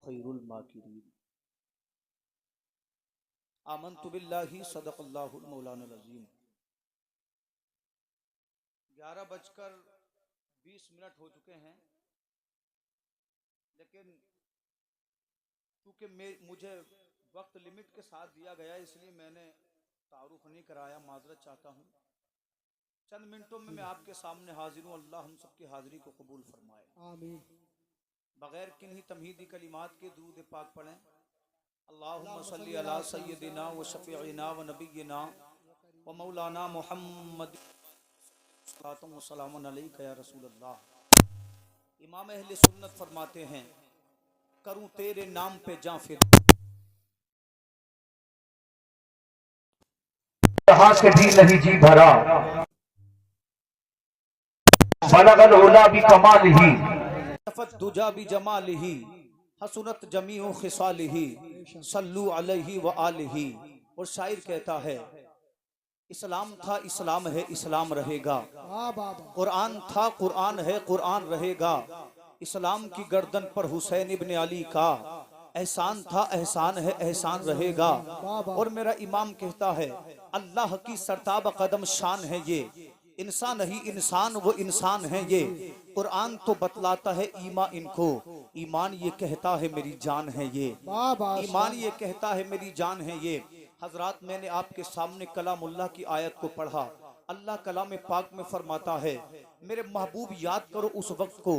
खैरुल माकिरीन। आमन्तु बिल्लाहि सदक़ल्लाहुल मौलाना अज़ीम। 11:20 हो चुके हैं, लेकिन क्योंकि मुझे वक्त लिमिट के साथ दिया गया इसलिए मैंने तारुफ नहीं कराया, माजरत चाहता हूँ। चंद मिनटों में मैं आपके सामने हाजिर हूँ। अल्लाह हम सबकी हाजिरी को कबूल फरमाए, आमीन। बगैर किन्हीं तमहीदी कलिमात के दुरूद पाक पढ़ें। अल्लाहुम्मा सल्ली अला सय्यदिना व शफीइना व नबिय्यिना व मौलाना मुहम्मद व सलामुन अलैका या रसूलल्लाह। इमाम अहले सुन्नत फरमाते हैं, करूं तेरे नाम पे जां फिर यहाँ से भी नहीं जी भरा, बलगल उला भी कमाल ही, दुजा भी जमाल ही, हसनत जमीओ खिसालिही, सल्लु अलैहि व आलिही। और शायर कहता है, इस्लाम था इस्लाम है इस्लाम रहेगा, कुरान था कुरान है कुरान रहेगा। इस्लाम की गर्दन पर हुसैन इब्न अली का एहसान था एहसान है एहसान रहेगा। और मेरा इमाम कहता है, अल्लाह की सरताब कदम शान है ये, इंसान नहीं इंसान वो इंसान है ये। कुरान तो बतलाता है ईमान इनको, ईमान ये कहता है मेरी जान है ये, ईमान ये कहता है मेरी जान है ये। हजरात, मैंने आपके सामने कलामुल्लाह की आयत को पढ़ा। अल्लाह कलाम पाक में फरमाता है, मेरे महबूब याद करो उस वक्त को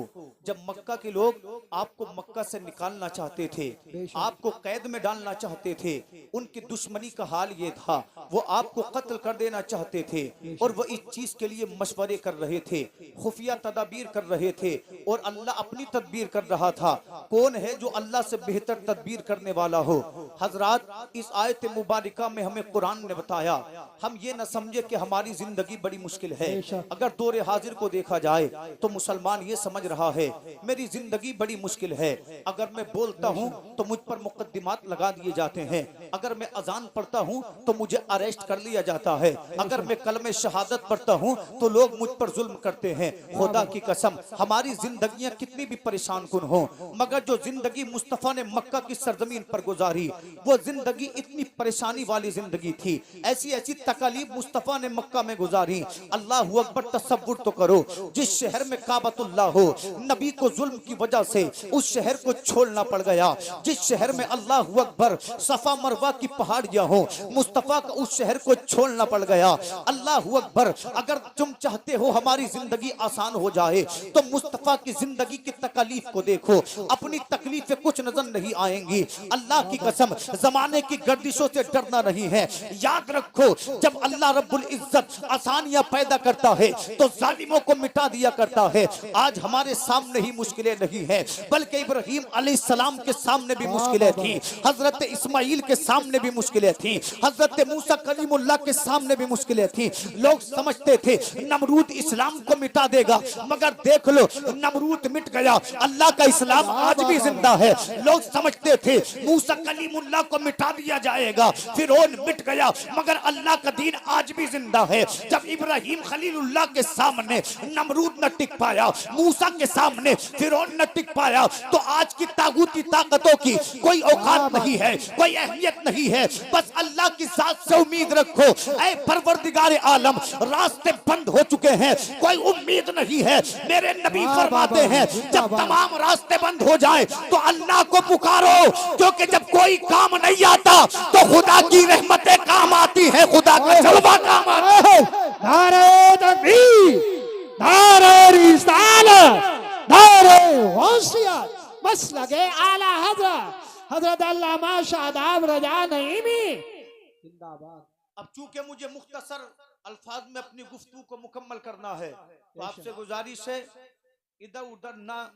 जब मक्का के लोग आपको मक्का से निकालना चाहते थे, आपको कैद में डालना चाहते थे। उनकी दुश्मनी का हाल ये था, वो आपको कत्ल कर देना चाहते थे और वो इस चीज के लिए मशवरे कर रहे थे, खुफिया तदाबीर कर रहे थे और अल्लाह अपनी तदबीर कर रहा था। कौन है जो अल्लाह से बेहतर तदबीर करने वाला हो? हजरात, इस आयत मुबारका में हमें कुरान ने बताया, हम ये न समझे कि हमारी जिंदगी बड़ी मुश्किल है। अगर दौरे हाजिर को देखा जाए तो मुसलमान ये समझ रहा है मेरी जिंदगी बड़ी मुश्किल है। अगर मैं बोलता हूँ तो मुझ पर मुकद्दिमात लगा दिए जाते हैं, अगर मैं अजान पढ़ता हूँ तो मुझे अरेस्ट कर लिया जाता है, अगर मैं कलमे शहादत पढ़ता हूँ तो लोग मुझ पर जुल्म करते हैं। खुदा की कसम, हमारी जिंदगियां कितनी भी परेशान कुन हो, मगर जो जिंदगी मुस्तफा ने मक्का की सरजमीन पर गुजारी वो जिंदगी इतनी परेशानी वाली जिंदगी थी। ऐसी ऐसी तकालीफ मुस्तफा ने मक्का में गुजारी। अल्लाह अकबर, तसव्वुर तो करो, जिस शहर में काबतुल्लाह हो, नबी को जुल्म की वजह से उस शहर को छोड़ना पड़ गया। जिस शहर में अल्लाह अकबर सफा मरवा की पहाड़ियां हो, मुस्तफा का उस शहर को छोड़ना पड़ गया। अल्लाह अकबर, अगर तुम चाहते हो हमारी जिंदगी आसान हो जाए तो मुस्तफा की जिंदगी की तकलीफ को देखो, अपनी तकलीफें कुछ नजर नहीं आएंगी। अल्लाह की कसम, जमाने की गर्दिशों से डरना नहीं है। याद रखो, जब अल्लाह रब्बुल इज्जत आसानियां पैदा करता है तो जालिमों को मिटा दिया करता है। आज हमारे सामने ही मुश्किलें नहीं है, बल्कि इब्राहीम अलैहिस्सलाम के सामने भी मुश्किलें थी, हजरत इस्माइल के सामने भी मुश्किलें थी, हजरत मूसा कलीमुल्लाह के सामने भी मुश्किलें थी। लोग समझते थे नमरूद इस्लाम को मिटा देगा, मगर देख लो नमरूद मिट गया, अल्लाह का इस्लाम आज भी जिंदा है। लोग समझते थे मूसा कलीमुल्लाह को मिटा दिया जाएगा, फिरौन मिट गया, मगर अल्लाह का दीन आज भी जिंदा है। जब इब्राहीम खलीलुल्लाह के सामने नमरूद न टिक पाया, मूसा के सामने फिरौन न टिक पाया, तो आज की तागूती ताकतों की कोई औकात नहीं है, कोई अहमियत नहीं है। बस अल्लाह की जात से उम्मीद रखो। ऐ परवरदिगार आलम, रास्ते बंद हो चुके हैं, कोई उम्मीद नहीं है। मेरे नबी फरमाते हैं, जब तमाम रास्ते बंद हो जाए तो अल्लाह को पुकारो, क्योंकि जब कोई काम नहीं आता तो खुदा की रहमतें काम आती है, खुदा का जलवा काम आता है। नारे तकबीर, नारे रिसालत, नारे गौसियत, बस लगे आला हजरत अल्लामा शादाब रजा नईमी जिंदाबाद। अब चूंकि मुझे मुख्तसर अल्फाज में अपनी गुफ्तगू को मुकम्मल करना है, तो आपसे गुजारिश है इधर उधर ना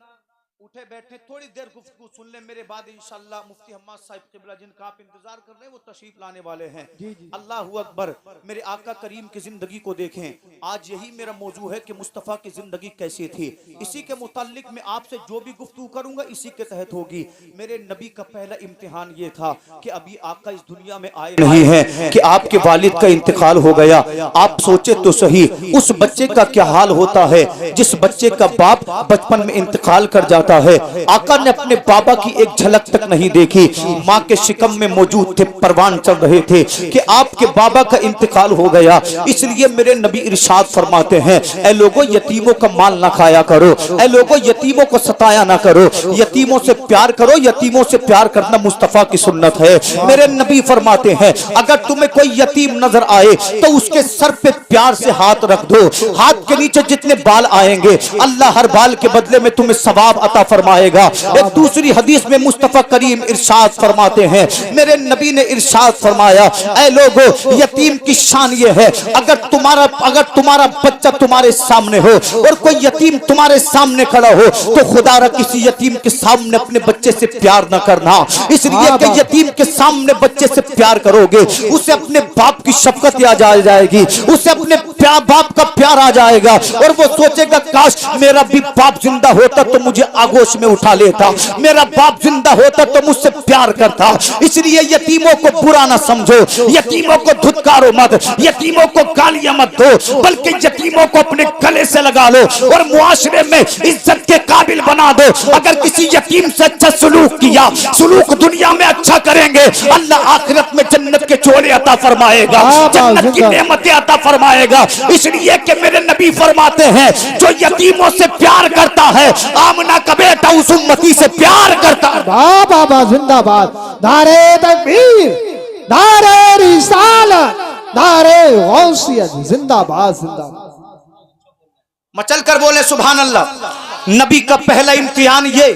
उठे बैठे, थोड़ी देर गुफ्तगू सुन ले। मेरे बाद इंशाअल्लाह मुफ्ती हम्माद साहिब क़िबला, जिनका आप इंतजार कर रहे हैं, वो तशरीफ लाने वाले हैं। अल्लाह अकबर, मेरे आका करीम की जिंदगी को देखें। आज यही मेरा मौजू है कि मुस्तफ़ा की जिंदगी कैसी थी। इसी के मुताल्लिक मैं आपसे जो भी गुफ्तगू करूंगा इसी के तहत होगी। मेरे नबी का पहला इम्तिहान ये था कि अभी आका इस दुनिया में आए नहीं है, कि आपके वालिद का इंतकाल हो गया। आप सोचे तो सही, उस बच्चे का क्या हाल होता है जिस बच्चे का बाप बचपन में इंतकाल कर जाता करता है। आका ने अपने बाबा की एक झलक तक नहीं देखी। माँ के शिकम में मौजूद थे, परवान चल रहे थे कि आपके बाबा का इंतकाल हो गया। इसलिए मेरे नबी इरशाद फरमाते हैं, ऐ लोगों यतीमों का माल ना खाया करो, ऐ लोगों यतीमों को सताया ना करो, यतीमों से प्यार करो। यतीमों से प्यार करना मुस्तफा की सुन्नत है। मेरे नबी फरमाते हैं, अगर तुम्हें कोई यतीम नजर आए तो उसके सर पे प्यार से हाथ रख दो। हाथ के नीचे जितने बाल आएंगे अल्लाह हर बाल के बदले में तुम्हें सवाब अता फरमाएगा। एक दूसरी हदीस में मुस्तफा करीम इरशाद फरमाते हैं, मेरे नबी ने इरशाद फरमाया, ऐ लोगों यतीम की शान ये है, अगर तुम्हारा बच्चा तुम्हारे सामने हो और कोई यतीम तुम्हारे सामने खड़ा हो तो खुदा र किसी यतीम के सामने अपने बच्चे से प्यार न करना। इसलिए कि यतीम के सामने बच्चे से प्यार करोगे उसे अपने बाप की शफकत याद आ जाएगी, उसे अपने बाप का प्यार आ जाएगा और वो सोचेगा काश मेरा भी बाप जिंदा होता तो मुझे आगोश में उठा लेता, मेरा बाप जिंदा होता तो मुझसे प्यार करता। इसलिए यतीमों को बुरा ना समझो, यतीमों को धुतकारो मत, यतीमों को गालियां मत दो, बल्कि यतीमों को अपने गले से लगा लो और मुआशरे में इज्जत के काबिल बना दो। अगर किसी यतीम से अच्छा सलूक किया, सलूक दुनिया में अच्छा करेंगे, अल्लाह आखिरत में जन्नत के चोले अता फरमाएगा, जन्नत की नेमतें अता फरमाएगा। इसलिए कि मेरे नबी फरमाते हैं, जो यतीमों से प्यार करता है आमना का बेटा उस उम्मती से प्यार करता है। बाबा जिंदाबाद, नारे तकबीर, नारे रिसालत, नारे गौसियत, जिंदाबाद जिंदाबाद। मचल कर बोले सुभान अल्लाह। नबी का पहला इम्तिहान ये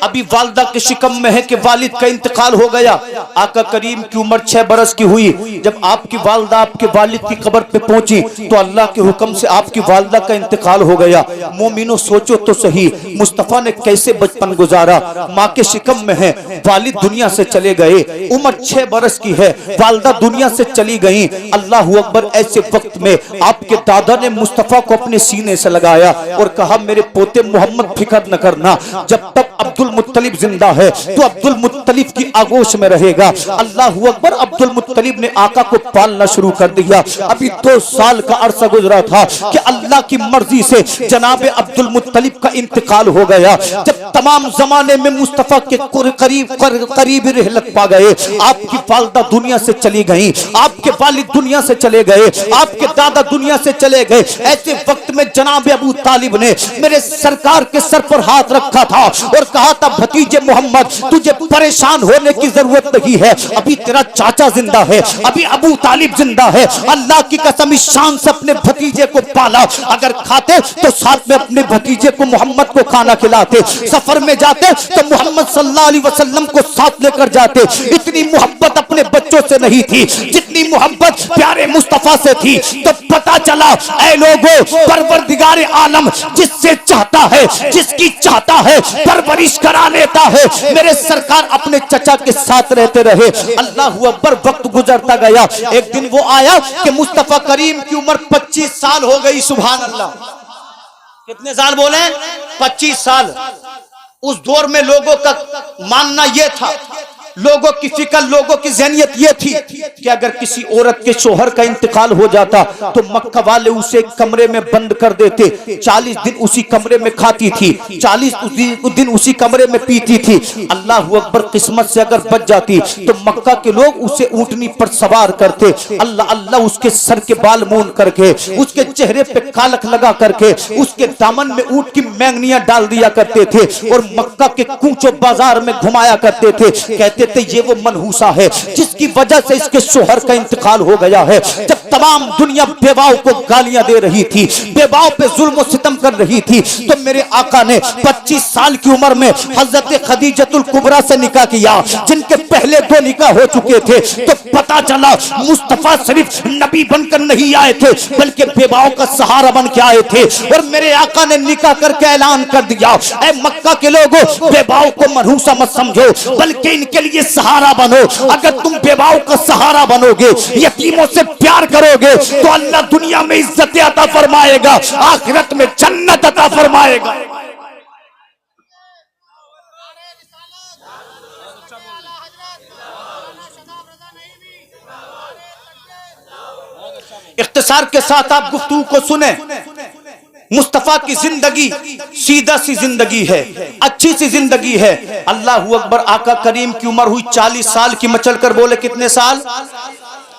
अभी वालदा के शिकम में है कि वालिद का इंतकाल हो गया। आका करीम की उम्र 6 बरस की हुई। जब आपकी वालदा आपके वालिद की कब्र पे पहुंची तो अल्लाह के हुक्म से आपकी वालदा का इंतकाल हो गया। मोमिनो सोचो तो सही, मुस्तफा ने कैसे बचपन गुजारा। माँ के शिकम में है, वालिद दुनिया से चले गए, उम्र 6 बरस की है, वालदा दुनिया से चली गई। अल्लाह अकबर। ऐसे वक्त में आपके दादा ने मुस्तफा को अपने सीने से लगाया और कहा, मेरे पोते मोहम्मद फिक्र न करना, जब तक अब्दुल मुत्तलिब जिंदा है तो अब्दुल मुत्तलिब की आगोश में रहेगा। अल्लाह अकबर। अब्दुल मुत्तलिब ने आका को पालना शुरू कर दिया। अभी 2 साल का अरसा गुजरा था कि अल्लाह की मर्जी से जनाब अब्दुल मुत्तलिब का इंतकाल हो गया। जब तमाम जमाने में मुस्तफा के करीब रहलत पा गए, आपकी वालदा दुनिया से चली गई, आपके वालिद दुनिया से चले गए, आपके दादा दुनिया से चले गए। ऐसे वक्त में जनाब अबू तालिब ने मेरे सरकार के सर पर हाथ रखा था और कहा था, भतीजे मोहम्मद तुझे परेशान होने की जरूरत नहीं है, अभी तेरा चाचा जिंदा है, अभी अबू तालिब जिंदा है। अल्लाह की कसम इस शान से अपने भतीजे को पाला। अगर खाते तो साथ में अपने भतीजे को मोहम्मद को खाना खिलाते, सफर में जाते तो मोहम्मद सल्लल्लाहु अलैहि वसल्लम को साथ लेकर जाते। इतनी मोहब्बत अपने बच्चों से नहीं थी जितनी मोहब्बत प्यारे मुस्तफा से थी। तो पता चला, ऐ लोगों, परवरदिगार आलम जिससे चाहता है, जिसकी चाहता है, परवरिश करा लेता है। मेरे सरकार अपने चचा के साथ रहते रहे। अल्लाह अकबर। वक्त गुजरता गया। एक दिन वो आया कि मुस्तफा करीम की उम्र 25 साल हो गई। सुभान अल्लाह। कितने साल बोले? 25 साल। उस दौर में लोगों का मानना यह था, लोगों की फिक्र, लोगों की ज़हनियत ये थी कि अगर किसी औरत के शोहर का इंतकाल हो जाता तो मक्का वाले उसे कमरे में बंद कर देते। 40 दिन उसी कमरे में खाती थी, 40 दिन उसी कमरे में पीती थी। अल्लाह अकबर। किस्मत से अगर बच जाती तो मक्का के लोग उसे ऊंटनी पर सवार करते, अल्लाह अल्लाह उसके सर के बाल मूंद करके, उसके चेहरे पे कालक लगा करके, उसके दामन में ऊंट की मैंगनियां डाल दिया करते थे और मक्का के कूचो बाजार में घुमाया करते थे। कहते थे ये वो मनहूसा है जिसकी वजह से इसके शोहर का इंतकाल हो गया है। जब तमाम दुनिया बेवाओं को गालियां दे रही थी, बेवाओं पे जुल्म और सितम कर रही थी, तो मेरे आका ने 25 साल की उम्र में हजरत खदीजतुल कुबरा से निकाह किया, जिनके पहले 2 निकाह हो चुके थे। तो पता चला मुस्तफा सिर्फ नबी बनकर नहीं आए थे बल्कि बेवाओं का सहारा बन के आए थे। और मेरे आका ने निकाह करके ऐलान कर दिया, ऐ मक्का के लोगों, बेवाओं को मनहूसा मत समझो बल्कि इनके लिए सहारा बनो। अगर तुम बेवाओं का सहारा बनोगे, यतीमों से प्यार करोगे तो अल्लाह दुनिया में इज्जत अता फरमाएगा, आखिरत में जन्नत अता फरमाएगा। इख्तिसार के साथ आप गुफ्तगू को सुने। मुस्तफा की जिंदगी सीधा सी जिंदगी है, अच्छी सी जिंदगी है। अल्लाह अकबर। आका करीम की उम्र हुई 40 साल की। मचल कर बोले कितने साल?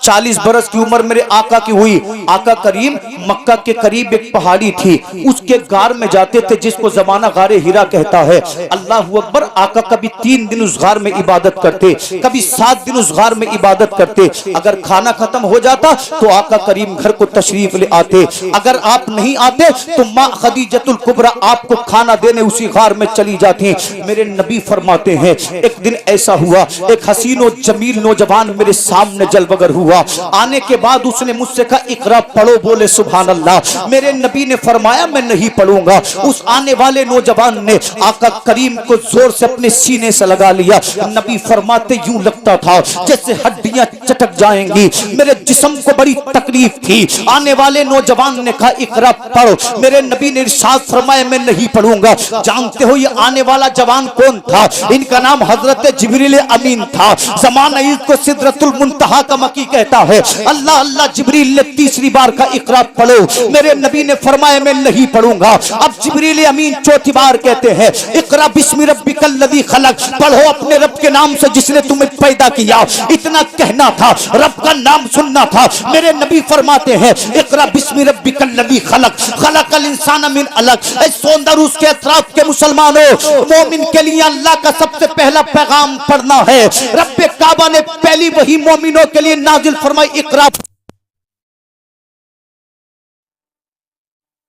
40 बरस की उम्र मेरे आका की हुई। आका करीम मक्का के करीब एक पहाड़ी थी, उसके गार में जाते थे जिसको जमाना गारे हीरा कहता है। अल्लाह अकबर। आका कभी 3 दिन उस गार में इबादत करते, कभी 7 दिन उस गार में इबादत करते। अगर खाना खत्म हो जाता तो आका करीम घर को तशरीफ ले आते। अगर आप नहीं आते तो माँ खदीजतुल कुबरा आपको खाना देने उसी गार में चली जाती। मेरे नबी फरमाते हैं एक दिन ऐसा हुआ, एक हसीन और जमील नौजवान मेरे सामने जलवगर हुआ। आने के बाद उसने मुझसे कहा इकरा पढ़ो। बोले सुभान अल्लाह। मेरे नबी ने फरमाया मैं नहीं पढ़ूंगा। उस आने वाले नौजवान ने आका करीम को जोर से अपने सीने से लगा लिया। नबी फरमाते यूं लगता था जैसे हड्डियां चटक जाएंगी। मेरे जिस्म को बड़ी तकलीफ थी। आने वाले नौजवान ने कहा इकरा पढ़ो। मेरे नबी ने इरशाद फरमाया मैं नहीं पढ़ूंगा। जानते हो ये आने वाला जवान कौन था? इनका नाम हजरत जिब्रील अमीन था। ज़माना इसको सिदरतुल मुंतहा का मकी कहता है। अल्लाह अल्लाह। जिब्रील ने तीसरी बार का इकरा पढ़ो। मेरे नबी ने फरमाया मैं नहीं पढ़ूंगा। अब जिब्रील अमीन चौथी बार कहते हैं इकरा बिस्मि रब्बिकल लज़ी खलक। पढ़ो अपने रब के नाम से जिसने तुम्हें पैदा किया। इतना कहना था, रब का नाम सुनना था। मेरे नबी फरमाते हैं इकरा बिस्मि रब्बिकल लज़ी खलक खलकल इंसान मिन अलक। ऐ सोंदर उसके अतराफ के मुसलमानों, मोमिन के लिए अल्लाह का सबसे पहला पैगाम पढ़ना है। रब्बे काबा ने पहली वही मोमिनों के लिए नाजिल फरमाई इकरा।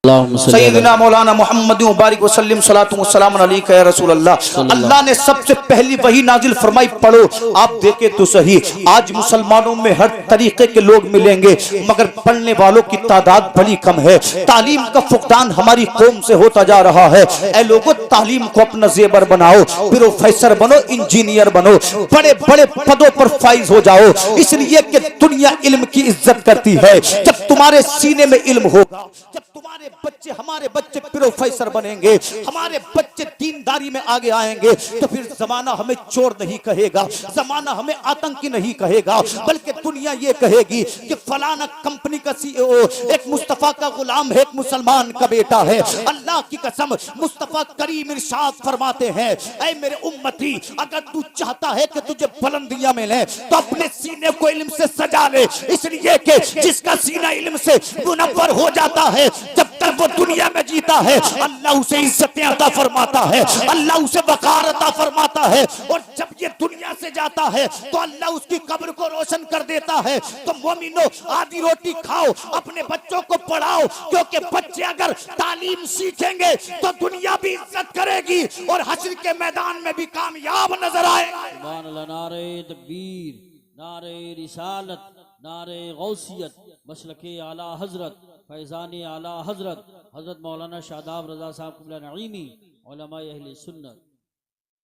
सैयदना मौलाना मोहम्मद मुबारक वसल्लम सलातु वस्सलाम अलैका या रसूल अल्लाह। अल्लाह ने सबसे पहली वही नाजिल फरमाई पढ़ो। आप देखे तो सही आज मुसलमानों में हर तरीके के लोग मिलेंगे मगर पढ़ने वालों की तादाद बड़ी कम है। तालीम का फुकदान हमारी कौम से होता जा रहा है। ऐ लोगों तालीम को अपना जेबर बनाओ, प्रोफेसर बनो, इंजीनियर बनो, बड़े बड़े पदों पर फाइज हो जाओ। इसलिए कि दुनिया इल्म की इज्जत करती है। जब तुम्हारे सीने में इल्म होगा, जब तुम्हारे बच्चे हमारे बच्चे प्रोफेसर बनेंगे, हमारे बच्चे दीनदारी में आगे आएंगे तो फिर जमाना हमें चोर नहीं कहेगा, जमाना हमें आतंकी नहीं कहेगा, बल्कि दुनिया ये कहेगी कि फलाना कंपनी का सीईओ एक मुस्तफा का गुलाम है, एक मुसलमान का बेटा है। अल्लाह की कसम मुस्तफा करीम इरशाद फरमाते हैं ऐ मेरे उम्मती अगर तू चाहता है कि तुझे बुलंदियां मिले तो अपने सीने को इल्म से सजा ले। इसलिए कि जिसका सीना इल्म से मुनव्वर हो जाता है जब तक वो दुनिया में जीता है अल्लाह उसे इज्जतें अता फरमाता है, अल्लाह उसे वकार अता फरमाता है। और जब ये दुनिया से जाता है तो अल्लाह उसकी कब्र को रोशन कर देता है। तो मोमिनो आधी रोटी खाओ, अपने बच्चों को पढ़ाओ, क्योंकि बच्चे अगर तालीम सीखेंगे तो दुनिया भी इज्जत करेगी और हश्र के मैदान में भी कामयाब नजर आएगा। नारे तकबीर, नारे रिसालत, नारे गौसियत, मसलके आला हजरत, फैज़ान आला हजरत, हजरत मौलाना शादाब रजा साहब क़िबला नईमी, उलमाए अहले सुन्नत।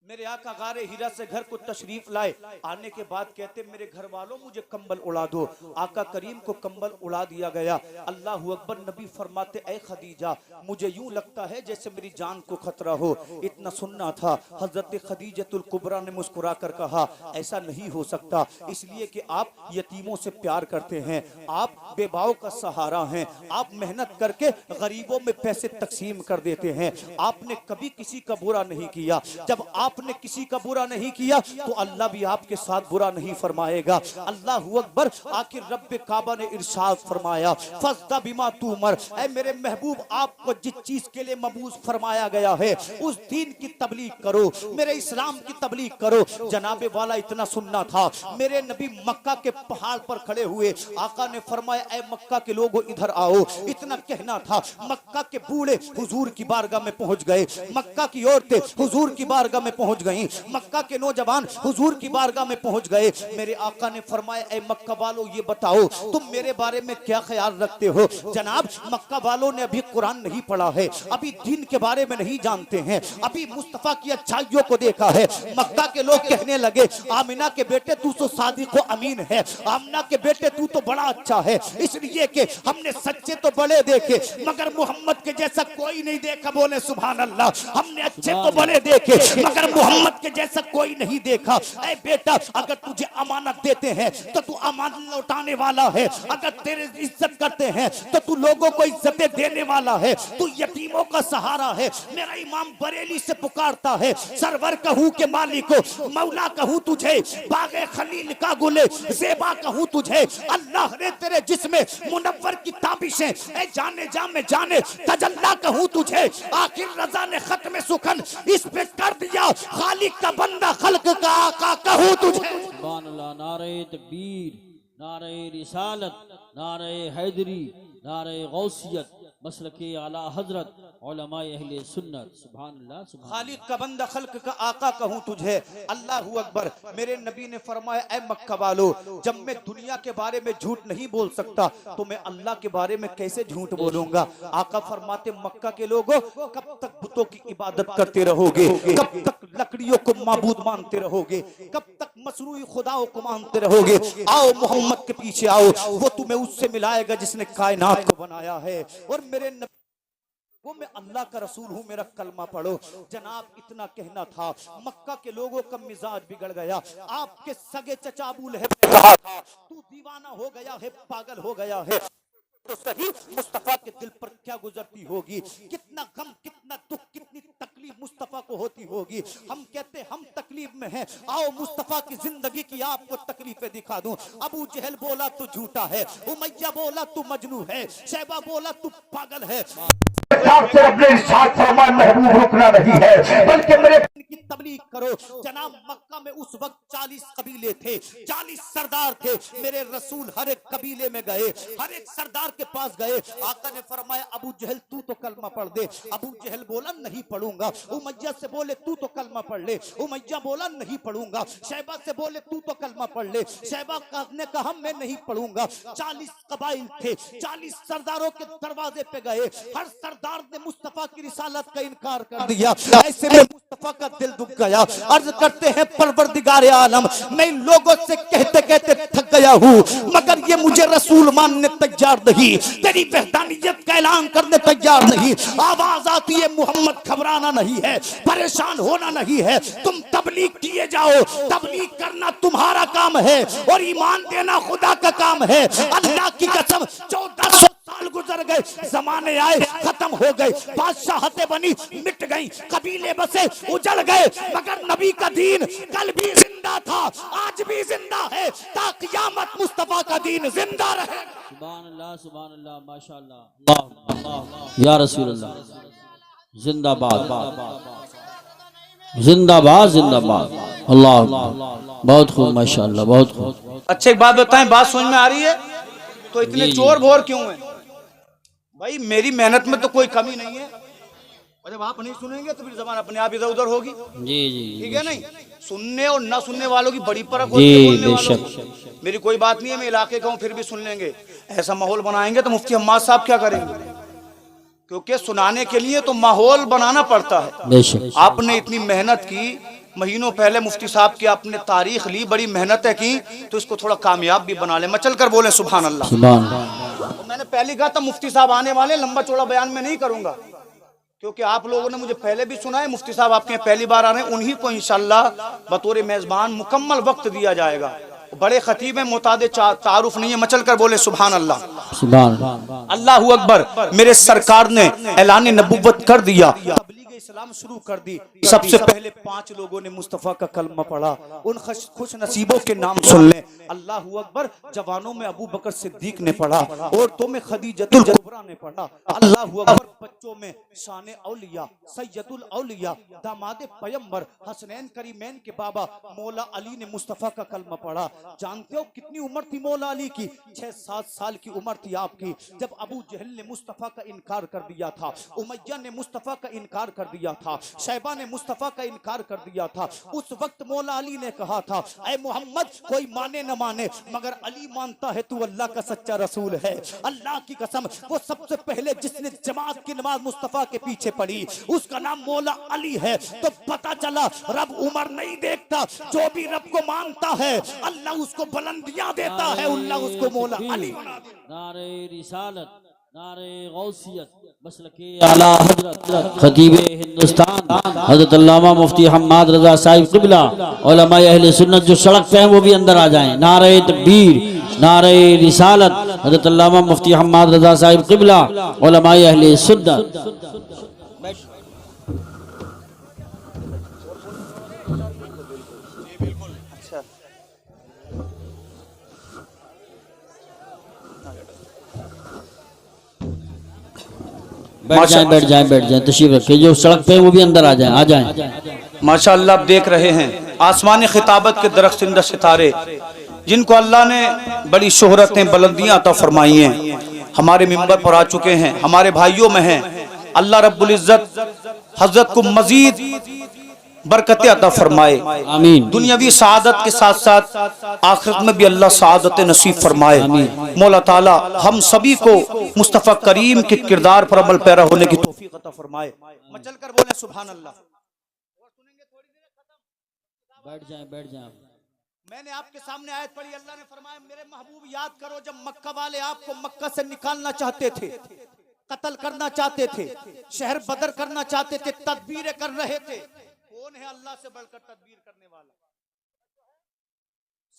मेरे आका गारे हीरा से घर को तशरीफ लाए। आने के बाद कहते मेरे घर वालों मुझे कंबल उड़ा दो। आका करीम को कंबल उड़ा दिया गया। अल्लाह अकबर। नबी फरमाते ऐ खदीजा मुझे यूं लगता है जैसे मेरी जान को खतरा हो। इतना सुनना था। हजरत खदीजतुल कुबरा ने मुस्कुरा कर कहा ऐसा नहीं हो सकता, इसलिए कि आप यतीमों से प्यार करते हैं, आप बेबाओं का सहारा हैं, आप मेहनत करके गरीबों में पैसे तकसीम कर देते हैं। आपने कभी किसी का बुरा नहीं किया। जब आपने किसी का बुरा नहीं किया तो अल्लाह भी आपके साथ बुरा नहीं फरमाएगा। अल्लाह अकबर। आखिर रब्बे काबा ने इरशाद फरमाया फस्दा बिमा तुमर। ऐ मेरे महबूब आपको जिस चीज के लिए मबूस फरमाया गया है उस दीन की तबलीग करो, मेरे इस्लाम की तबलीग करो। जनाबे वाला इतना सुनना था। मेरे नबी मक्का के पहाड़ पर खड़े हुए। आका ने फरमाया ऐ मक्का के लोगों इधर आओ। इतना कहना था। मक्का के बूढ़े हुजूर की बारगाह में पहुंच गए, मक्का की औरतें हुजूर की बारगाह में पहुंच गई, मक्का के नौजवान हुजूर की बारगाह में पहुंच गए। मेरे आका ने फरमाया ऐ मक्का वालों ये बताओ तुम मेरे बारे में क्या ख्याल रखते हो। जनाब मक्का वालों ने अभी कुरान नहीं पढ़ा है, अभी दीन के बारे में नहीं जानते हैं, अभी मुस्तफा की अच्छाइयों को देखा है। मक्का के लोग कहने लगे आमिना के बेटे तू तो सादिक व अमीन है, आमिना के बेटे तू तो बड़ा अच्छा है, इसलिए कि हमने सच्चे तो बड़े देखे मगर मोहम्मद के जैसा कोई नहीं देखा। बोले सुभान अल्लाह। हमने अच्छे तो बड़े देखे मगर मोहम्मद के जैसा कोई नहीं देखा। ऐ बेटा, अगर तुझे अमानत देते हैं तो तू अमानत लौटाने वाला है, अगर तेरे इज्जत करते हैं तो तू लोगों को इज्जतें देने वाला है, तू यतीमों का सहारा है। मेरा इमाम बरेली से पुकारता है, सरवर कहूँ के मालिको, मौला कहूँ तुझे, बागे खलील का गुले ज़ेबा कहूँ तुझे। अल्लाह ने तेरे जिस्म मुनव्वर की ताबिशें ऐ जाने जा में जाने तजल्ला कहूँ तुझे। आखिर रजा ने खत्म सुखन इस पे कर दिया, खालिक का बंदा खल्क का आका कहूँ तुझे। सुभान अल्लाह। नारे तकबीर, नारे रिसालत, नारे हैदरी, नारे गौसियत, मसलके आला हजरत, उलमाए अहले सुन्नत। सुभान अल्लाह, सुभान खालिक का बंदा खल्क का आका कहूँ तुझे। अल्लाहू अकबर। मेरे नबी ने फरमाया, ऐ मक्का वालो, जब मैं दुनिया के बारे में झूठ नहीं बोल सकता तो मैं अल्लाह के बारे में कैसे झूठ बोलूंगा। आका फरमाते, मक्का के लोगों, कब तक बुतों की इबादत करते रहोगे, कब तक लकड़ियों को माबूद मानते रहोगे, कब तक मसरूई खुदाओं को मानते रहोगे। आओ मोहम्मद के पीछे आओ, वो तुम्हें उससे मिलाएगा जिसने कायनात को बनाया है। और मेरे नबी, वो मैं अल्लाह का रसूल हूँ, मेरा कलमा पढ़ो। जनाब इतना कहना था, मक्का के लोगों का मिजाज बिगड़ गया। आपके सगे चचा अबू लहब ने कहा था, तू दीवाना हो गया है, पागल हो गया है। तो सही मुस्तफा के दिल पर क्या गुजरती होगी, कितना गम, कितना दुख, कितनी तकलीफ मुस्तफा को होती होगी। हम कहते हम तकलीफ में हैं, आओ मुस्तफा की जिंदगी की आपको तकलीफें दिखा दूं। अबू जहल बोला तू झूठा है, उमैया बोला तू मजनू है, शैबा बोला तू पागल है। से अपने साथ फरमान महबूब रुकना नहीं है, बल्कि मेरे की तबलीग करो। जनाब मक्का में उस वक्त 40 कबीले थे, 40 सरदार थे। मेरे रसूल हर एक कबीले में गए, हर एक सरदार के पास गए। आका ने फरमाया, अबू जहल तू तो कलमा पढ़ दे। अबू जहल बोला नहीं पढ़ूंगा। उमैया से बोले तू तो कलमा पढ़ ले। उमैया बोला नहीं पढ़ूंगा। शैबा से बोले तू तो कलमा पढ़ ले। शैबा ने कहा मैं नहीं पढ़ूंगा। 40 कबाइल थे, 40 सरदारों के दरवाजे पे गए। हर सरदार ने मुस्तफा की रिसालत का इनकार कर दिया। ऐसे में मुस्तफा का दिल दुख गया। अर्ज करते हैं, परवरदिगार आलम, मैं इन लोगों से कहते कहते थक गया हूँ, मगर ये मुझे रसूल मानने तैयार नहीं, तेरी वहदानियत का ऐलान करने तैयार नहीं। आवाज आती है, मोहम्मद घबराना नहीं है, परेशान होना नहीं है, तुम तबलीग किए जाओ। तबलीग करना तुम्हारा काम है और ईमान देना खुदा का काम है। अल्लाह की कसम 1400 साल गुजर गए, जमाने आए खत्म हो गए, बादशाहतें बनी मिट गई, कबीले बसे उजड़ गए, मगर नबी का दीन कल भी जिंदा था, आज भी जिंदा है, ता क़यामत मुस्तफा का दीन जिंदा रहे। सुभान अल्लाह, सुभान अल्लाह, माशाअल्लाह, अल्लाह या रसूल अल्लाह, जिंदाबाद, जिंदाबाद, जिंदाबाद, अल्लाह, बहुत खूब, माशाअल्लाह, बहुत खूब। अच्छा एक बात बताएं, बात समझ में आ रही है? तो इतने चोर भोर क्यों हैं भाई? मेरी मेहनत में तो कोई कमी नहीं है, और जब आप नहीं सुनेंगे तो फिर जबान अपने आप इधर उधर होगी। जी जी, ठीक है, नहीं सुनने और ना सुनने वालों की बड़ी फर्क होती है। बोलने वालों की। मेरी कोई बात नहीं है, मैं इलाके का हूं फिर भी सुन लेंगे। ऐसा माहौल बनाएंगे तो मुफ्ती हम्माद साहब क्या करेंगे? क्योंकि सुनाने के लिए तो माहौल बनाना पड़ता है। आपने इतनी मेहनत की, महीनों पहले मुफ्ती साहब की आपने तारीख ली, बड़ी मेहनतें की, तो इसको थोड़ा कामयाब भी बना ले। मचल कर बोले सुभान अल्लाह। तो मैंने पहले कहा था मुफ्ती साहब आने वाले, लंबा चौड़ा बयान में नहीं करूंगा, क्योंकि आप लोगों ने मुझे पहले भी सुना है। मुफ्ती साहब आपके पहली बार आ रहे हैं, उन्हीं को इंशाअल्लाह बतौर मेजबान मुकम्मल वक्त दिया जाएगा। बड़े खतीब हैं, मोतादे तारुफ नहीं है। मचल कर बोले सुभान अल्लाह, सुभान अल्लाहू अकबर। मेरे सरकार ने ऐलान नबुव्वत कर दिया, इस्लाम शुरू कर दी। सबसे पहले 5 लोगों ने मुस्तफा का कलमा पढ़ा। उन खुश नसीबों के नाम सुन लें। अल्लाहू अकबर। जवानों में अबू बकर सिद्दीक ने पढ़ा, औरतों में खदीजतुल कुबरा ने पढ़ा। अल्लाहू अकबर। बच्चों में शान औलिया, सैयदुल औलिया, दामाद पैगंबर, हसनैन करीमैन के बाबा मौला अली ने मुस्तफा का कलमा पढ़ा। जानते हो कितनी उम्र थी मौला अली की? 6-7 साल की उम्र थी आपकी जब अबू जहल ने मुस्तफा का इनकार कर दिया था, उमैया ने मुस्तफा का इनकार कर दिया था, शैबा ने मुस्तफा का इनकार कर दिया था। उस वक्त मौला अली ने कहा था, ऐ मोहम्मद, कोई माने न माने मगर अली मानता है तू अल्लाह का सच्चा रसूल है। अल्लाह की कसम, वो सबसे पहले जिसने जमात की नमाज मुस्तफा के पीछे पढ़ी उसका नाम मौला अली है। तो पता चला रब उम्र नहीं देखता, जो भी रब को मानता है अल्लाह उसको बुलंदियां देता है, अल्लाह उसको मौला अली बना देता है। नारे रिसालत, नारे गौसियत, मसलके आला हजरत खतीब हिंदुस्तान हजरत अल्लामा मुफ्ती हम्माद रजा साहिब क़िबला उलमा अहले सुन्नत जो सड़क पे हैं वो भी अंदर आ जाएं। नारे तकबीर, नारे रिसालत, हजरत अल्लामा मुफ्ती हम्माद रजा साहिब क़िबला उलमा अहले सुन्नत। बैठ जाएं, बैठ जाएं, बैठ जाएं, तशरीफ रखें। जो सड़क पे है वो भी अंदर आ जाएं, आ जाएं। माशाअल्लाह आप देख रहे हैं आसमानी खिताबत के दरख्शिंदा सितारे जिनको अल्लाह ने बड़ी शोहरतें बुलंदियां अता फरमाई हैं, हमारे मिंबर पर आ चुके हैं, हमारे भाइयों में हैं। अल्लाह रब्बुल इज्जत हजरत को मजीद बरकतें अता फरमाए, आमीन। दुनियावी सआदत के साथ साथ आखिरत में भी अल्लाह सआदत नसीब फरमाए। मौला ताला हम सभी को मुस्तफ़ा करीम के किरदार पर अमल पैरा होने की तौफीक अता फरमाए। मचल कर बोले सुभान अल्लाह। बैठ जाएं, बैठ जाएं। मैंने आपके सामने आयत पढ़ी, अल्लाह ने फरमाया मेरे महबूब याद करो जब मक्का वाले आपको मक्का से निकालना चाहते थे, कत्ल करना चाहते थे, शहर बदर करना चाहते थे, तदबीरें कर रहे थे। कौन है अल्लाह से बढ़कर तदबीर करने वाला?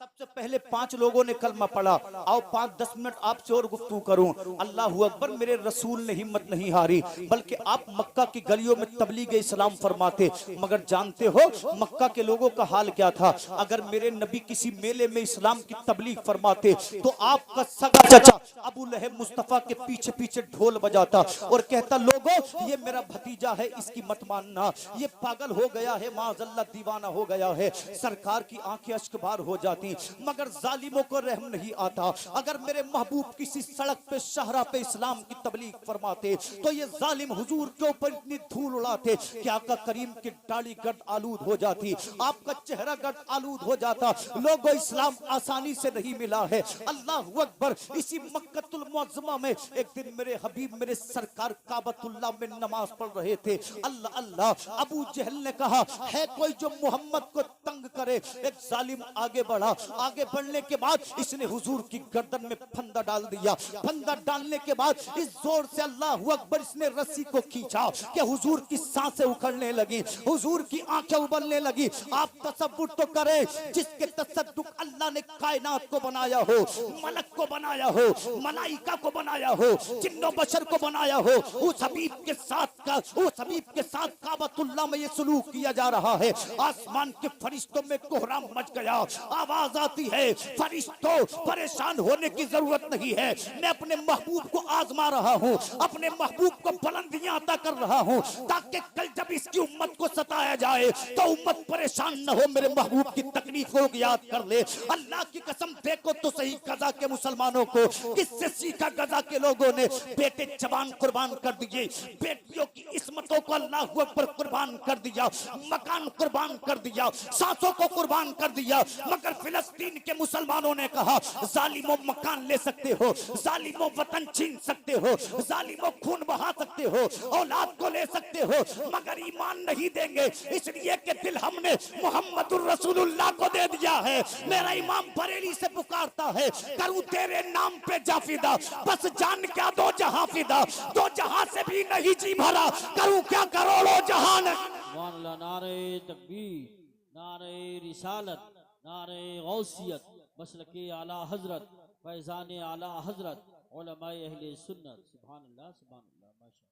सबसे पहले 5 लोगों ने कलमा पढ़ा। आओ 5-10 मिनट आपसे और गुफ्तगू करूं। अल्लाहू अकबर, मेरे रसूल ने हिम्मत नहीं हारी, बल्कि आप मक्का की गलियों में तबलीग इस्लाम फरमाते। मगर जानते हो मक्का के लोगों का हाल क्या था? अगर मेरे नबी किसी मेले में इस्लाम की तबलीग फरमाते तो आपका सगा चाचा अबू लहब मुस्तफा के पीछे पीछे ढोल बजाता और कहता लोगों ये मेरा भतीजा है, इसकी मत मानना, ये पागल हो गया है, माज़अल्लाह दीवाना हो गया है। सरकार की आंखें अश्कबार हो जाती, मगर जालिमों को रहम नहीं आता। अगर मेरे महबूब किसी सड़क पे शहरा पे इस्लाम की तबलीग फरमाते तो ये जालिम हुजूर के ऊपर इतनी धूल उड़ाते कि आका करीम की दाढ़ी गर्द आलूद हो जाती, आपका चेहरा गर्द आलूद हो जाता। लोगों इस्लाम आसानी से नहीं मिला है। अल्लाह अकबर। इसी मक्कतुल मुअज़्ज़मा में एक दिन मेरे हबीब मेरे सरकार काबतुल्लाह में नमाज पढ़ रहे थे। अल्लाह अल्लाह। अबू जहल ने कहा है कोई जो मोहम्मद को तंग करे। एक जालिम आगे बढ़ा, आगे बढ़ने के बाद इसने हुजूर की गर्दन में फंदा डाल दिया। फंदा डालने के बाद इस जोर से अल्लाह अकबर इसने रस्सी को खींचा कि हुजूर की सांसें उखड़ने लगी, हुजूर की आंखें उबलने लगी। आप तसव्वुर तो करें जिसके तसद्दुक अल्लाह ने कायनात को बनाया हो, मलक को बनाया हो, मलाइका को बनाया हो, जिन्नो बशर को बनाया हो, उस हबीब के साथ काबतुल्लाह में ये सलूक किया जा रहा है। आसमान के फरिश्तों में कोहराम मच गया, आवाज आती है फरिश्तों परेशान होने की जरूरत नहीं है, मैं अपने महबूब को आजमा रहा हूँ, अपने महबूब को बुलंदियां अता कर रहा हूँ ताकि कल जब इसकी उम्मत को सताया जाए तो उम्मत परेशान न हो, मेरे महबूब की तकलीफों को याद कर ले। अल्लाह की कसम देखो तो सही गजा के मुसलमानों को किससे सीखा? गजा के लोगों ने बेटे जवान कुर्बान कर दिए, बेटियों की इस्मतों को अल्लाह अकबर कुर्बान कर दिया, मकान कुर्बान कर दिया, सांसों को कुर्बान कर दिया। मगर फिलिस्तीन के मुसलमानों ने कहा जालिमों मकान ले सकते हो, जालिमों वतन छीन सकते हो, जालिमों खून बहा सकते हो, औलाद को ले सकते हो, मगर ईमान नहीं देंगे, इसलिए कि दिल हमने मोहम्मदुर रसूलुल्लाह को दे दिया है। मेरा इमाम बरेली से पुकारता है करूं तेरे नाम पे जाफिदा, बस जान क्या दो जहां फिदा, दो जहां से भी नहीं जी भरा, करूं क्या करोड़ों जहान। नारे तकबीर, नारे रिसालत, नारे गौसियत, मसलके आला हजरत, फैजान आला हजरत, उलमाए अहले सुन्नत। सुभान अल्लाह, सुभान अल्लाह, माशा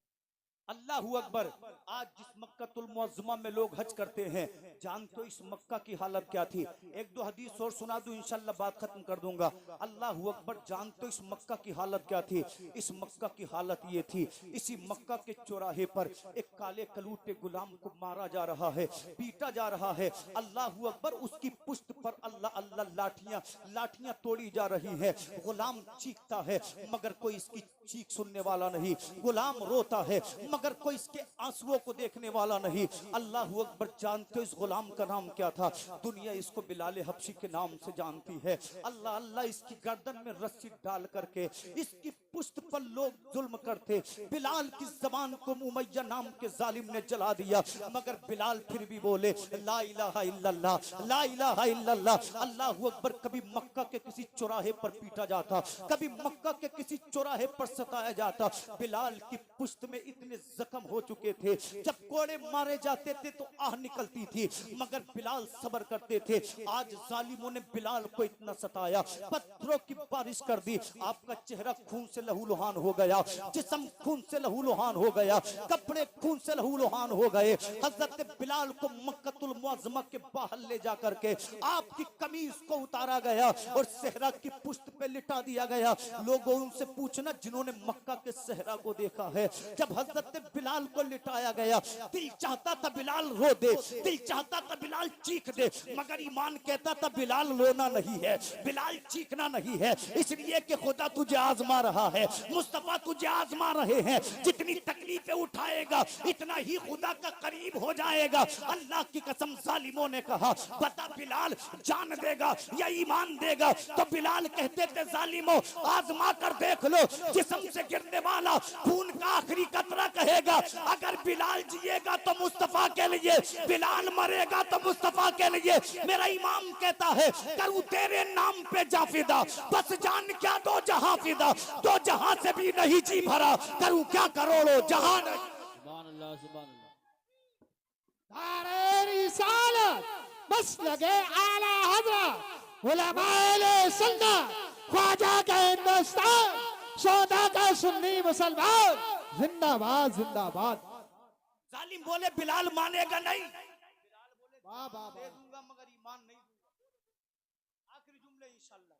अल्लाहू अकबर। आज जिस मक्कतुल मुअज़्ज़मा में लोग हज करते हैं, जानते हो इस मक्का की हालत क्या थी? 1-2 हदीस और सुना दूं, इंशाअल्लाह बात खत्म कर दूंगा। अल्लाहू अकबर। जानते हो इस मक्का की हालत क्या थी? इस मक्का की हालत ये थी, इसी मक्का के चौराहे पर एक काले कलूटे गुलाम को मारा जा रहा है, पीटा जा रहा है। अल्लाहू अकबर। उसकी पुश्त पर अल्लाह अल्लाह लाठियां तोड़ी जा रही है। गुलाम चीखता है मगर कोई इसकी चीख सुनने वाला नहीं, गुलाम रोता है मगर कोई इसके आंसुओं को देखने वाला नहीं। अल्लाहू अकबर। जानते हो इस गुलाम का नाम क्या था? दुनिया इसको बिलाल हबशी के नाम से जानती है। अल्लाह अल्लाह। इसकी गर्दन में रस्सी डाल करके इसकी पुश्त पर लोग जुल्म करते। बिलाल की जबान को उमैया नाम के जालिम ने जला दिया, मगर बिलाल फिर भी बोले ला इलाहा इल्लल्लाह, ला इलाहा इल्लल्लाह, अल्लाहू अकबर। कभी मक्का के किसी चौराहे पर पीटा जाता, कभी मक्का के किसी चौराहे पर सताया जाता। बिलाल की पुश्त में इतने जख्म हो चुके थे, जब कोड़े मारे जाते थे तो आह निकलती थी, मगर बिलाल सब्र करते थे। आज जालिमों ने बिलाल को इतना सताया, पत्थरों की बारिश कर दी। आपका चेहरा खून से लहूलुहान हो गया, जिस्म खून से लहूलुहान हो गया, कपड़े खून से लहूलुहान हो गए। हजरत बिलाल को मक्कतुल मुअज़्ज़मा के बाहर ले जा करके आपकी कमीज को उतारा गया और सहरा की पुश्त पे लिटा दिया गया। लोगों उनसे पूछना जिन्होंने मक्का के सहरा को देखा है, जब हजरत बिलाल को लिटाया गया, दिल चाहता था बिलाल रो दे, दिल चाहता था बिलाल चीख दे, मगर ईमान कहता था बिलाल रोना नहीं है, बिलाल चीखना नहीं है। इसलिए कि खुदा तुझे आजमा रहा है, मुस्तफा तुझे आजमा रहे हैं। जितनी तकलीफें उठाएगा इतना ही खुदा का करीब हो जाएगा। अल्लाह की कसम, जालिमों ने कहा बता बिलाल जान देगा या ईमान देगा? तो बिलाल कहते थे जालिमों आजमा कर देख लो, जिस्म से गिरने वाला खून का आखिरी कतरा कहेगा अगर बिलाल जिएगा तो मुस्तफा के लिए, बिलाल मरेगा तो मुस्तफा के लिए। मेरा इमाम कहता है करूं तेरे नाम पे जा फिदा, बस जान क्या दो जहां फिदा, दो जहां से भी नहीं जी भरा, करूं क्या करोड़ों जहां नहीं। सुभान अल्लाह, सुभान अल्लाह। नारे रिसालत बस लगे आला हज़रत उलमाए सुन्नत, ख्वाजा का हिंदुस्तान, सौदा का सुन्नी मुसलमान, जिंदाबाद जिंदाबाद। जालिम बोले बिलाल मानेगा नहीं, वाह वाह दे दूंगा मगर ईमान नहीं दूंगा। आखिरी जुमले इंशाअल्लाह।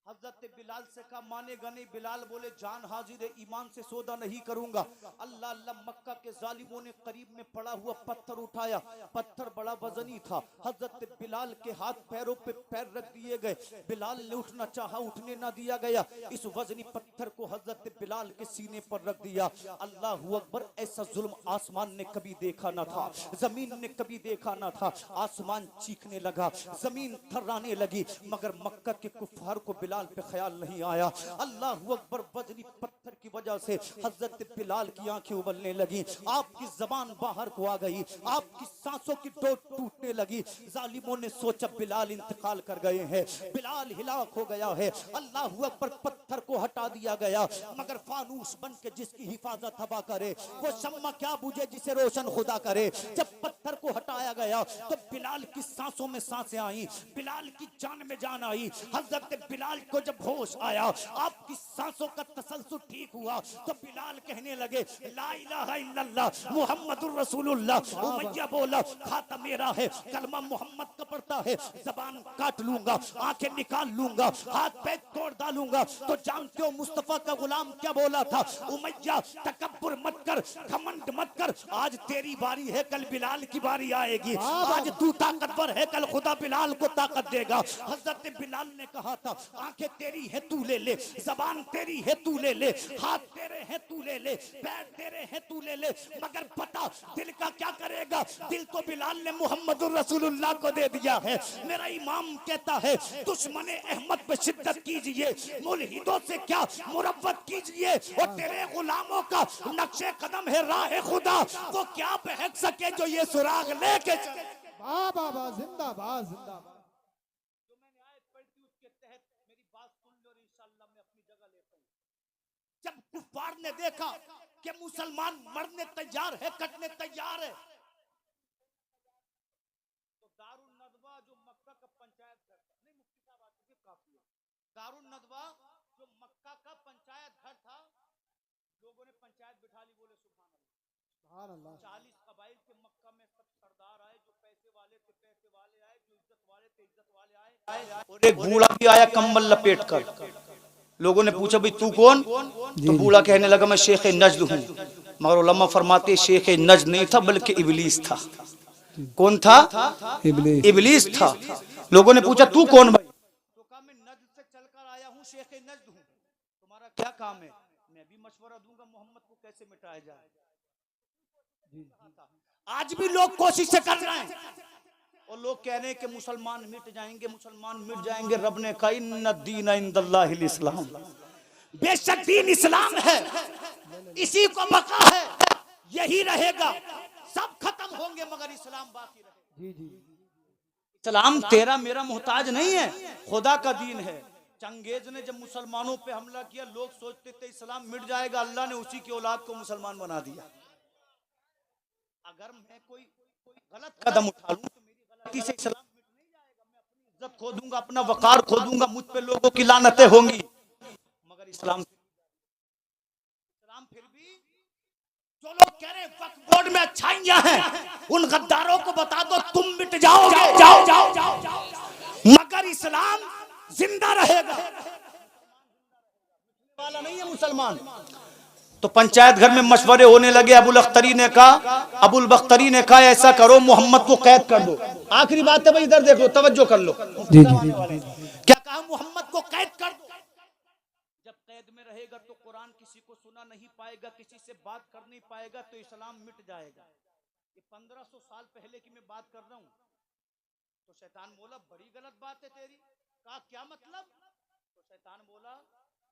हजरत बिलाल से कहा मानेगा नहीं, बिलाल बोले जान हाजिर है, ईमान से सौदा नहीं करूंगा। अल्लाह अल्लाह, मक्का के जालिमों ने करीब में पड़ा हुआ पत्थर उठाया, पत्थर बड़ा वजनी था। हजरत बिलाल के हाथ पैरों पे पैर रख दिए गए, बिलाल ने उठना चाहा, उठने ना दिया गया। इस वजनी पत्थर को हजरत बिलाल के सीने पर रख दिया। अल्लाहू अकबर, ऐसा जुल्म आसमान ने कभी देखा ना था, जमीन ने कभी देखा ना था। आसमान चीखने लगा, जमीन थर्राने लगी, मगर मक्का के कुफार को बिलाल पे ख्याल नहीं आया। अल्लाहू अकबर, वजनी पत्थर की वजह से हजरत बिलाल की आंखें उबलने लगी, आपकी जबान बाहर को आ गई, आपकी सांसों की डोर टूटने लगी। जालिमों ने सोचा बिलाल इंतकाल कर गए हैं, बिलाल हिलाक हो गया है। अल्लाहू अकबर, पत्थर को हटा दिया गया, मगर फानूस बन के जिसकी हिफाजत हवा करे वो शम्मा क्या बुझे जिसे रोशन खुदा करे। जब पत्थर को हटाया गया तो बिलाल की सांसों में सांसें आई, बिलाल की जान में जान आई। हजरत बिलाल को जब होश आया, आपकी सांसों का तसलसल ठीक हुआ, तो बिलाल कहने लगे ला इलाहा इल्लल्लाह मुहम्मदुर रसूलुल्लाह। उमैया बोला खाता मेरा है, कलमा मोहम्मद का पढ़ता है, जबान काट लूंगा, आंखें निकाल लूंगा, हाथ पैर तोड़ डालूंगा। तो जानते हो मुस्तफा का गुलाम क्या बोला था? उमैया तकब्बुर मत कर, घमंड मत कर, आज तेरी बारी है, कल बिलाल की बारी आएगी। आज तू ताकतवर है, कल खुदा बिलाल को ताकत देगा। हजरत बिलाल ने कहा था आंखें तेरी है तू ले ले, जबान तेरी है तू ले ले, हाथ तेरे हैं तू ले ले, पैर तेरे हैं तू ले ले, मगर पता दिल का क्या करेगा? दिल तो बिलाल ने मुहम्मदुर रसूलुल्लाह को दे दिया है। मेरा इमाम कहता है दुश्मने अहमद पे शिद्दत कीजिए, मुल्हिदों से क्या मुरव्वत कीजिए, और तेरे गुलामों का नक्शे कदम है राह खुदा, वो क्या बहक सके जो ये सुराग लेके चले। वाह वाह वाह, जिंदाबाद जिंदाबाद। जो मैंने आयत पढ़ी थी उसके तहत मेरी बात सुन लो और इंशाअल्लाह मैं अपनी जगह लेता हूं। जब कुफार ने देखा कि मुसलमान मरने तैयार है, कटने तैयार है, तो दारुल नदवा जो मक्का का पंचायत घर था, नहीं मुफ्ती साहब आ चुके काफी है, दारुल नदवा जो मक्का का पंचायत घर था, लोगों ने पंचायत बिठा ली। बोले सुभान अल्लाह। 40 कबाइल के मक्का में सब सरदार आए, जो पैसे वाले थे पैसे वाले आए, जो इज्जत वाले थे इज्जत वाले आए, और एक बूढ़ा भी आया कम्बल लपेट कर। लोगों ने पूछा भाई तू कौन? तो बूढ़ा कहने लगा मैं शेख नज्द हूँ, मगर उलमा फरमाते शेख नज्द नहीं था बल्कि इबलीस था। कौन था? इबलीस था। लोगों ने पूछा तू कौन भाई? तो कहा मैं नज्द से चलकर आया हूँ, शेख नज्द हूँ। तुम्हारा क्या काम है? मैं भी मशवरा दूंगा मोहम्मद को कैसे मिटाया जाए। आज भी लोग कोशिश कर रहे हैं और लोग कह रहे हैं कि मुसलमान मिट जाएंगे, मुसलमान मिट जाएंगे। रब ने कहा इन्ना दीन इंदल्लाहिल इस्लाम, बेशक दीन इस्लाम है, इसी को बका है, यही रहेगा, सब खत्म होंगे मगर इस्लाम बाकी रहेगा। जी जी इस्लाम तेरा मेरा मोहताज नहीं है, खुदा का दीन है। चंगेज ने जब मुसलमानों पे हमला किया, लोग सोचते थे इस्लाम मिट जाएगा, अल्लाह ने उसी की औलाद को मुसलमान बना दिया। अगर मैं कोई गलत कदम उठा लूं तो मेरी गलती से इस्लाम मिट नहीं जाएगा, मैं अपनी इज्जत खो दूंगा, अपना वकार खो दूंगा, मुझ पे लोगों की लानतें होंगी, मगर इस्लाम फिर भी जो लोग कह रहे हैं वक्फ बोर्ड में अच्छाइयां हैं, उन गद्दारों को बता दो तुम मिट जाओगे, जाओ जाओ जाओ, मगर इस्लाम जिंदा रहेगा, वाला नहीं है मुसलमान। तो पंचायत घर में मशवरे होने लगे। अबुल बख्तरी ने कहा ऐसा करो, मोहम्मद को कैद कर दो। आखिरी बात है भाई, इधर देख लो, तवज्जो कर लो। जी जी क्या कहा? मोहम्मद को कैद कर दो। जब कैद में रहेगा तो कुरान किसी को सुना नहीं पाएगा, किसी से बात कर नहीं पाएगा, तो इस्लाम मिट जाएगा। ये 1500 साल पहले की मैं बात कर रहा हूँ। तो शैतान बोला बड़ी गलत बात है तेरी। कहा क्या मतलब? तो शैतान बोला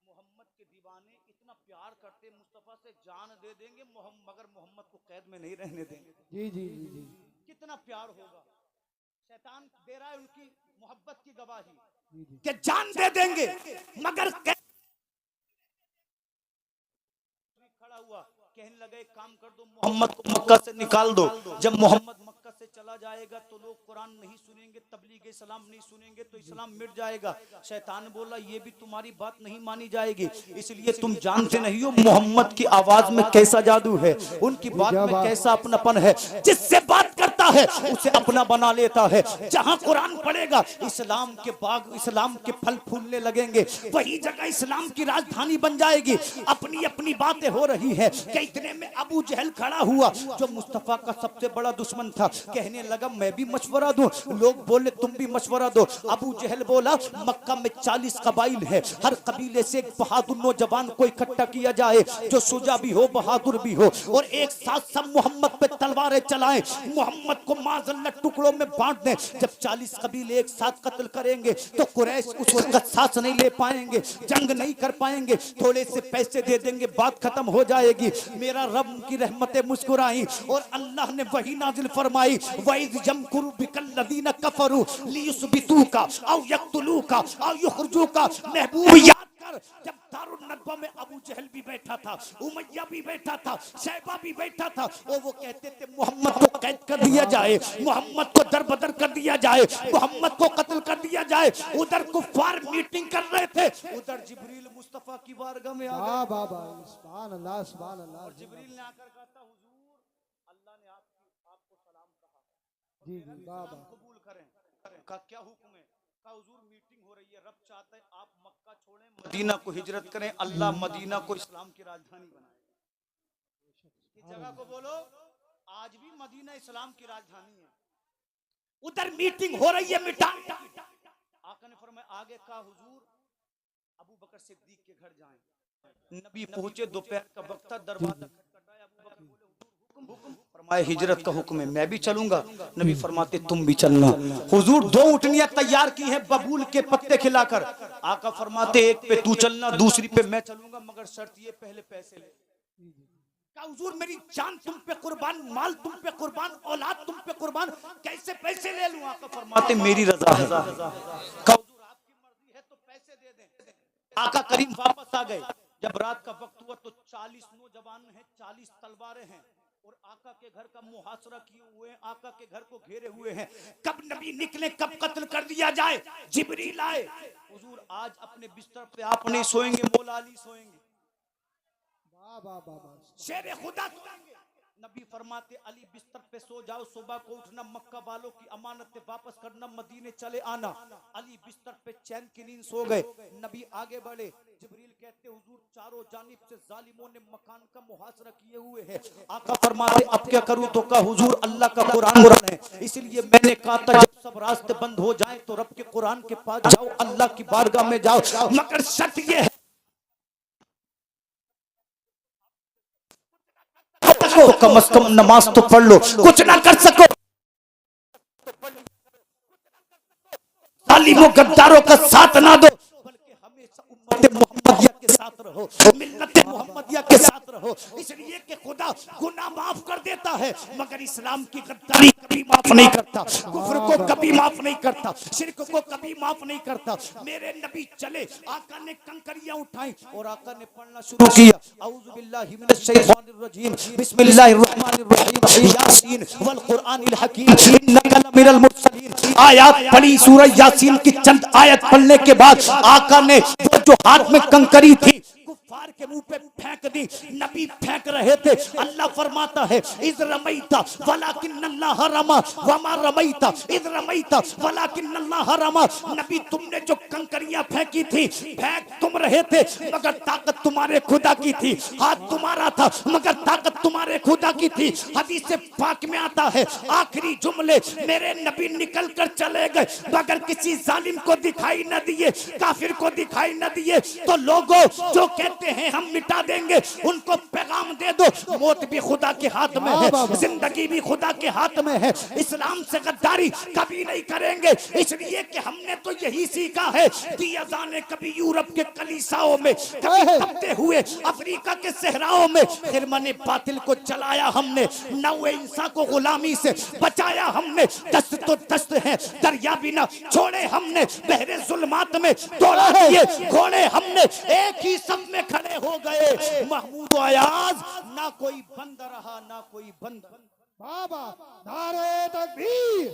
मोहम्मद के दीवाने इतना प्यार करते, मुस्तफा से जान दे देंगे, मगर मोहम्मद को कैद में नहीं रहने देंगे। जी जी जी कितना प्यार होगा। शैतान दे रहा है उनकी मोहब्बत की गवाही कि जान दे देंगे मगर खड़ा हुआ, कहने लगे काम कर दो, मोहम्मद को मक्का से निकाल दो। जब मोहम्मद मक्का से चला जाएगा तो लोग कुरान नहीं सुनेंगे, तबलीग इस्लाम नहीं सुनेंगे, तो इस्लाम मिट जाएगा। शैतान बोला ये भी तुम्हारी बात नहीं मानी जाएगी, इसलिए तुम जानते नहीं हो मोहम्मद की आवाज में कैसा जादू है, उनकी बात में कैसा अपनापन है। जिससे बात करता है उसे अपना बना लेता है। जहां कुरान पढ़ेगा इस्लाम के बाग, इस्लाम के फल फूलने लगेंगे, वही जगह इस्लाम की राजधानी बन जाएगी। अपनी अपनी बातें हो रही है कि इतने में अबू जहल खड़ा हुआ, जो मुस्तफा का सबसे बड़ा दुश्मन था। कहने लगा मैं भी मशवरा दूं। लोग बोले तुम भी मशवरा दो। अबू जहल बोला मक्का में 40 कबाइल है, हर कबीले से एक बहादुर नौजवान को इकट्ठा किया जाए, जो सुजा भी हो, बहादुर भी हो, और एक साथ सब मोहम्मद पे तलवारें चलाएं, मोहम्मद को माज़ल्ला टुकड़ों में बांट दें। जब 40 कबीले एक साथ कत्ल करेंगे तो कुरैश उस वक्त सांस नहीं ले पाएंगे, जंग नहीं कर पाएंगे, थोड़े से पैसे दे देंगे, बात खत्म हो जाएगी। मेरा रब की रहमतें मुस्कुराई और अल्लाह ने वही नाजिल फरमाई, वइज़ यमकुरु बिकल्लज़ीना कफरू लियुस्बितूका औ यक़्तुलूका औ युख़रिजूका। महबूब याद कर, जब दारुल नदवा में अबू जहल भी बैठा था, उमैया भी बैठा था, शैबा भी बैठा था, और वो कहते थे मोहम्मद को कैद कर दिया जाए, मोहम्मद को दरबदर कर दिया जाए, मोहम्मद को कत्ल कर दिया जाए। उधर कुफार मीटिंग कर रहे थे, उधर जिब्रील मुस्तफा की बारगाह में आ गए। बाबा सुभान अल्लाह सुभान अल्लाह। जिब्रील ने आकर कहा था हुजूर अल्लाह ने आपको सलाम कहा, जी जी बाबा कबूल करें। का क्या हुक्म है? का हुजूर मीटिंग हो रही है, रब चाहता है आप मक्का छोड़ें, मदीना को हिजरत करें, अल्लाह मदीना को इस्लाम की राजधानी बनाए। इस जगह को बोलो आज भी मदीना इस्लाम की राजधानी है। उधर मीटिंग हो रही है, मिटा आका ने फरमाया आगे का हुजूर अबू बकर सिद्दीक के घर जाएं। नबी पहुंचे, दोपहर का वक्त था, दरवाजा खटखटाया, अबू बकर बोले हुजूर फरमाए हिजरत का हुक्म है, मैं भी चलूंगा। नबी फरमाते तुम भी चलना। हुजूर 2 ऊँटनियां तैयार की हैं बबूल के पत्ते खिलाकर। आका फरमाते एक पे तू चलना, दूसरी पे मैं चलूंगा, मगर शर्त ये पहले पैसे ले। का हुजूर मेरी जान तुम पे कुर्बान, माल तुम पे कुर्बान, औलाद तुम पे कुर्बान, कैसे पैसे ले लूं? आका फरमाते मेरी रजा है। का हुजूर आपकी मर्जी है तो पैसे दे दें। आका करीम वापस आ गए। जब रात का वक्त हुआ तो 40 नौजवान हैं, 40 तलवारें हैं, और आका के घर का मुहासरा किए हुए हैं, आका के घर को घेरे हुए हैं। कब नबी निकले, कब कत्ल कर दिया जाए। जिब्रील आए, हुजूर आज अपने बिस्तर पे आप नहीं सोएंगे, मौला अली सोएंगे, शेर खुदा सोएंगे। नबी फरमाते अली बिस्तर पे सो जाओ, सुबह को उठना, मक्का वालों की अमानतें वापस करना, मदीने चले आना। अली बिस्तर पे चैन की नींद सो गए। नबी आगे बढ़े, जिब्रील कहते हुजूर चारों जानिब से जालिमों ने मकान का मुहासरा किए हुए हैं। आका फरमाते अब क्या करूं? तो कहा हुजूर अल्लाह का कुरान है, इसलिए मैंने कहा था जब सब रास्ते बंद हो जाएं तो रब के कुरान के पास जाओ, अल्लाह की बारगाह में जाओ, मगर शर्त ये है तो कम से कम नमाज तो पढ़ लो। कुछ ना कर सको, जालिमों गद्दारों का साथ ना दो, बल्कि हमेशा उम्मत मोहम्मदिया के साथ रहो, मिल्लत मोहम्मदिया के साथ रहो, इसलिए कि खुदा गुनाह माफ कर देता है मगर इस्लाम की गद्दारी कभी माफ नहीं करता, कुफ्र को कभी माफ नहीं करता, शिर्क को कभी माफ नहीं करता। मेरे नबी चले, आका ने कंकरियां उठाई और आका ने पढ़ना शुरू किया, औज़ु बिल्लाहि मिनश शैतानिर रजीम, बिस्मिल्लाहिर रहमानिर रहीम, यासीन वल कुरआनिल हकीम, इन्नका लमिनल मुरसलीन। आयत पढ़ी, सूरह यासीन की चंद आयत पढ़ने के बाद आका ने वो जो हाथ में कंकरी थी कुफ्फार के मुंह पे फेंक दी। नबी फेंक रहे थे, अल्लाह फरमाता है is रमैता वलाकिन्नल्लाह Rama Verma रमैता is रमैता वलाकिन्नल्लाह Rama. नबी तुमने जो कंकरियां फेंकी थी, फेंक तुम रहे थे मगर ताकत तुम्हारे खुदा की थी, हाथ तुम्हारा था मगर ताकत तुम्हारे खुदा की थी। हदीस पाक में आता है आखिरी जुमले मेरे नबी निकल कर चले गए मगर किसी जालिम को दिखाई न दिए, काफिर को दिखाई न दिए। तो लोगों जो कहते हैं हम मिटा देंगे, उनको पैगाम दे दो, मौत भी खुदा के हाथ में है, जिंदगी भी खुदा के हाथ में है। इस्लाम से गद्दारी कभी नहीं करेंगे, इसलिए कि हमने तो यही सीखा है। दिया जाने कभी यूरोप के कलीसाओं में, कभी तपते हुए अफ्रीका के सहराओं में खिरमने बातिल को चलाया हमने, नौ इंसान को गुलामी से बचाया हमने। दस्त तो दस्त है, दरिया भी ना छोड़े हमने, बहरे जुल्मात में दौड़ा दिए घोड़े हमने, एक ही सब में खड़े हो गए। महमूद अयाज ना कोई बंद रहा ना कोई बंद। बाबा नारे तकबीर,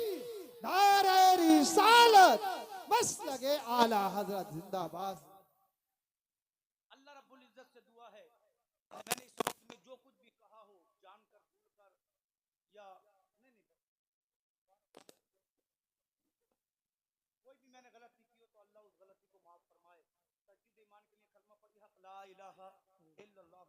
नारे रिसालत, बस लगे आला हजरत जिंदाबाद। अल्लाह रब्बुल इज्जत से दुआ है, मैंने इस वक्त में जो कुछ भी कहा हो जानकर भूलकर या नहीं कोई भी मैंने गलती की हो तो अल्लाह उस गलती को माफ फरमाए। तजदीद ईमान के लिए कलमा पढ़ी, हक ला इलाहा इल्लल्लाह।